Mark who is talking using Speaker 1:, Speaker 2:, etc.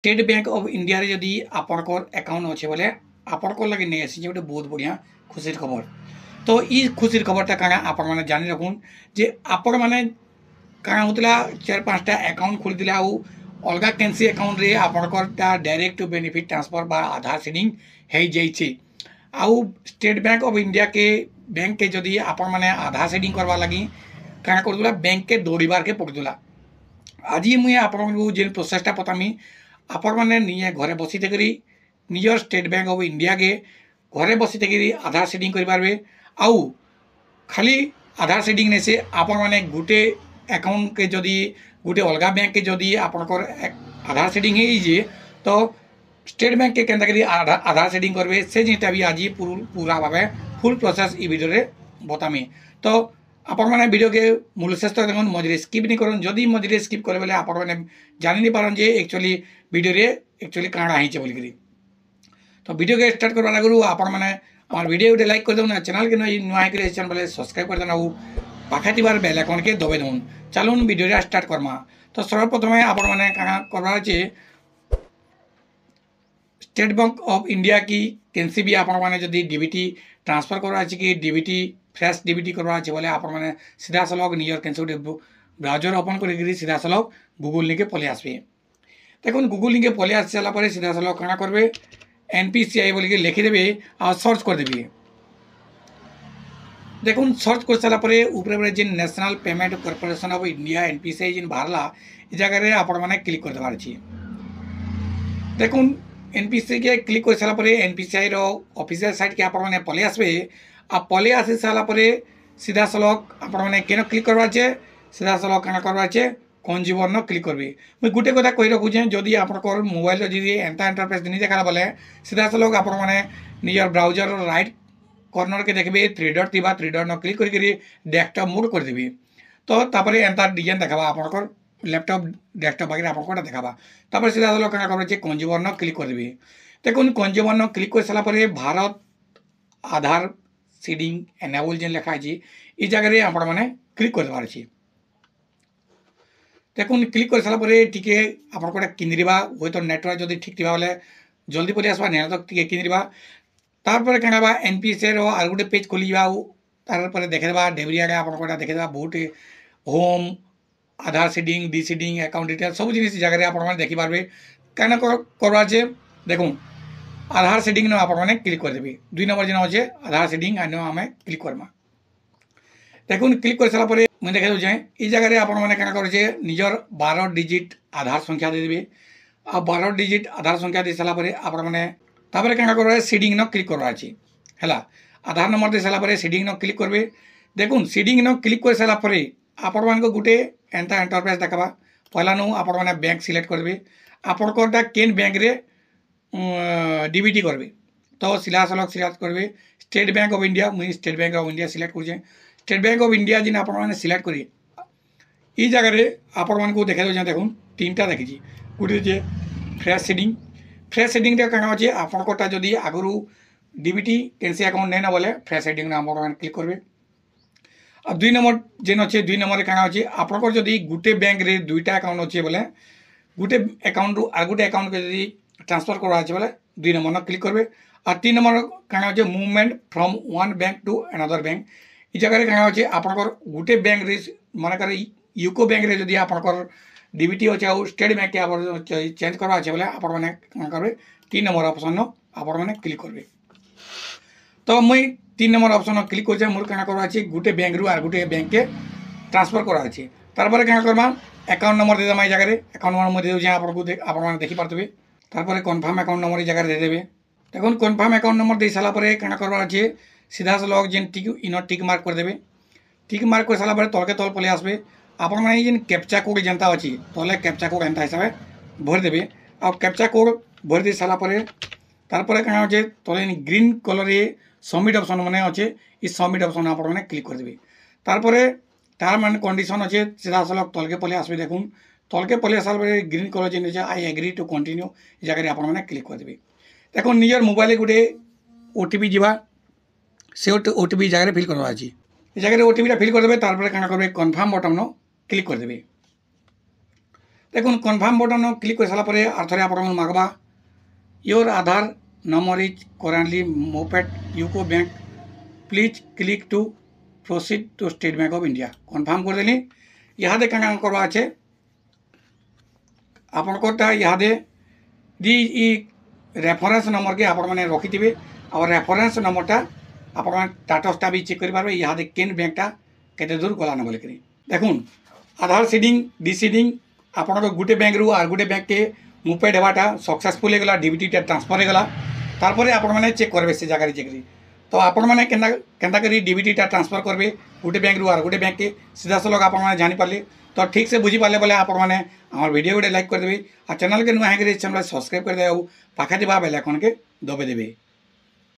Speaker 1: State Bank of India रे जदि आपनकर अकाउंट अच्छे बोले आपनकर लगे नहीं आसी गोटे बहुत बढ़िया खुशी खबर। तो ई खुशी खबरटा काଣା आपण मैंने जानी रखुन जे आपण मैंने काଣା होतला 4-5टा अकाउंट खोली आउ अलग कैंसी अकाउंट रे आपनकर डायरेक्ट बेनिफिट ट्रांसफर बा आधार सीडिंग हो जाइए। आउ स्टेट बैंक ऑफ इंडिया के बैंक के जदि आपण मैंने आधार सीडिंग करवा लगी काଣା करदुला बैंक के दौड़बार के पड़दुला। आज मुझे आपको जेन प्रोसेसटा बतामी आपण मैंने निजे घरे बसी निजर स्टेट बैंक ऑफ इंडिया के घरे बसी आधार सीडिंग करें। आउ खाली आधार सीडिंग नहीं से आपण मैंने गोटे अकाउंट के जदि गोटे अलग बैंक के जदि आपनकर आधार सीडिंग है तो स्टेट बैंक के केन्ता आधार सीडिंग करेंगे से जिनटा भी आज पूरा भाव फुल प्रोसेस ई वीडियो बतामी। तो आपण मैंने वीडियो के मूल शेष तक देखो मझे स्किप नहीं करूँ जदि मझे स्किप करे बोले आपण मैंने जानी नहीं पारन जे एक्चुअली वीडियो रे एक्चुअली काଣା है बोलिक। तो वीडियो के स्टार्ट करवा आगु आपण मैंने हमार वीडियो गोटे लाइक कर देना चैनल के नुआ चैनल बोले सब्सक्राइब कर देना पाखे थी बेल आइकन के दबाई देन। चलून वीडियो स्टार्ट करमा। तो सर्वप्रथम आपण मैंने काଣା करवार अच्छे स्टेट बैंक ऑफ इंडिया की केनसी भी आपण मैंने जदि डीबीटी ट्रांसफर करवा कि डीबीटी फ्रेश डीबीटी करवा बोले आपण मैंने सीधा सलग निजर कैसे गोटे ब्राउजर ओपन कर सीधा सलग गूगल लिंक पलि आसबे। देखो गूगल लिंक पलि आसी सारापर सीधा सलग काଣା करेंगे एनपीसीआई बोलिक लिखिदेवे आ सर्च करदेवी। देखो सर्च कर सारापर ऊपर जेन National Payment Corporation of India NPCI जेन बाहरला इस जगह आपण मैंने क्लिक कर देवार अच्छी। देखो एनपीसीआई के क्लिक कर सारापर एनपीसीआई ऑफिशियल साइट के आपण मैंने पलि आसबे। आ पलि आसी सारापर सीधा सलग आपण मैंने केन क्लिक करवा अच्छे सीधा सलग काଣା करवा अच्छे कंज्यूमर न क्लिक करबे। मुझे गोटे कथा कही रखुचे जदि आपनकर मोबाइल जी एंता इंटरफेस नहीं देखा बोले सीधा सलग आपण मैंने निजर ब्राउजर राइट कॉर्नर के देखिए थ्री डॉट थी थ्री डॉट न क्लिक करके डेस्कटॉप मोड करदेवी। तो तापर एंता डिजाइन देखा आपनकर लैपटॉप डेस्कटॉप वगैरह आपको देखा तापर सीधा सलग काଣା करबे कंज्यूमर न क्लिक करदेवी। देखो कंज्यूमर न क्लिक कर सारापर भारत आधार सीडिंग एनेबल जेन लिखा है इस जगह आपण मैंने क्लिक कर देवार अच्छी। देखो क्लिक कर सारापर टी आपको किनिबा हूँ तो नेटवर्क जब ठीक थी बोले जल्दी पलि आसवा नहीं तो टी किनिबा तारपर क्या एनपीसीआई आर गोटे पेज खोली तार देखेबा डेबरी आगे आपको देखेबा बहुत home Aadhaar seeding deseeding account detail सब जिन जगह आप देखी पारे क्या करवा चे। देखो आधार सीडिंग न आप क्लिक करदेवी 2 नंबर जेन अच्छे आधार सीडिंग आम क्लिक करमा। देखो क्लिक कर सारापर मुझे देखा दूचे इस जगह आप मैंने निजर 12 डिजिट आधार संख्या देदेवे। आ 12 डिजिट आधार संख्या दे सारापर आप मैंने क्या कर सीडिंग न क्लिक करवा अच्छी है आधार नंबर दे सारापर सीडिंग न क्लिक करेंगे। देखो सीडिंग न क्लिक कर सारापर आपण मान गोटे एंता इंटरफेस देखा पहला नु आपण मैंने बैंक सिलेक्ट करेंगे आपनकर केन बैंक रे डीबीटी करेंगे। तो सीधा सलग सिलेक्ट करेंगे स्टेट बैंक ऑफ इंडिया मुझे state Bank of India select कर स्टेट बैंक ऑफ इंडिया जिन आप सिलेक्ट करेंगे ई जगह आपण मानक देखा दूसरे देखो 3टा देखी गोटे फ्रेश सीडिंग क्या अच्छे आपंकर जदि आगु डीबीटी कैंसी अकाउंट नहीं ना बोले फ्रेश सीडिंग आप क्लिक करेंगे। अब 2 नंबर जेन अच्छे 2 नंबर क्या अच्छे आपंकर जदि गोटे बैंक रे 2टा अकाउंट अच्छे बोले गोटे अकाउंट रु आर गोटे अकाउंट के जदि ट्रांसफर करवा अच्छे बोले 2 नंबर न क्लिक करेंगे। और 3 नंबर क्या अच्छे movement from one bank to another bank इस जगह क्या अच्छे आपंकर गोटे बैंक रे मनकर यूको बैंक रे जदि आपंकर डीबीटी अच्छे आउ स्टेट बैंक के चेंज करवा अच्छे बोले आप करेंगे 3 नंबर ऑप्शन आप क्लिक करेंगे। तो मुई 3 नंबर ऑप्शन क्लिक कर मोर क्या करवा अच्छे गोटे बैंक रु आर गोटे बैंक के ट्रांसफर करवा अच्छे तारपर क्या करवा अकाउंट नंबर देदेमा ये जगह अकाउंट नंबर मुझे दूसरे आपको देखी पारे तारपर कन्फर्म अकाउंट नंबर ये जगह देदेवे। देखो कन्फर्म अकाउंट नंबर दे सारापर क्या करवा अच्छे सीधा सलग जेन टिक इन टिक मार्क करदेवे। टिक मार्क कर सारापर तलके तल पलि आसबे आपण मैंने जेन कैप्चा कोड जनता अच्छी तले कैप्चा कोड एंता हिसाब से भरदेवे। आ कैप्चा कोड भर दे सारापर तारपर क्या अच्छे तले ग्रीन कलर सबमिट ऑप्शन मैंने अच्छे इस सबमिट ऑप्शन आप क्लिक करदेवे। तारपर तार मान कंडीशन अच्छे सीधा सलग तलके पलि आसबे। देखो तलके पलि आसार ग्रीन कलर जेन अच्छे आई एग्री टू कंटिन्यू इस जगह आप क्लिक करदेवे। देखो निजर मोबाइल गोटे ओटीपी जावा से ओटीपी जगह फिल करवा अच्छी इस जगह ओटीपीटा फिल करदेवे तारपर क्या करेंगे कन्फर्म बटन क्लिक करदेवे। देखो कन्फर्म बटन क्लिक कर सारापर आर थे आप मागवा your Aadhaar number is currently mapped UCO Bank please click to proceed to State Bank of India confirm करदेली इहादे क्या करवा अच्छे आपनकोटा इहादे दी रेफरेंस नंबर के आपण मैंने रखिथे और रेफरेंस नंबरटा आप स्टाटसटा भी चेक करेंगे इहादे केन बैंकटा केते दूर गलान बोलिक देखुन आधार सीडिंग डिसीडिंग आप गोटे बैंक रू आर गोटे बैंक के मुपेड हवाटा सक्सेसफुल होगा डीबीटीटा ट्रांसफर होगा तारपर आपण मैंने चेक करेंगे से जगह चेक तो आपण मैंने केन्ता करी डीबीटीटा ट्रांसफर करेंगे गोटे बैंक रू आर गोटे बैंक के सीधा सलग आप जानीपारे तो ठीक से बुझीपारे बोले आप वीडियो गोटे लाइक करदेवे और चैनल के नुआ है चैनल सब्सक्राइब करदे पाखे बेल आइकन के दबे देवे।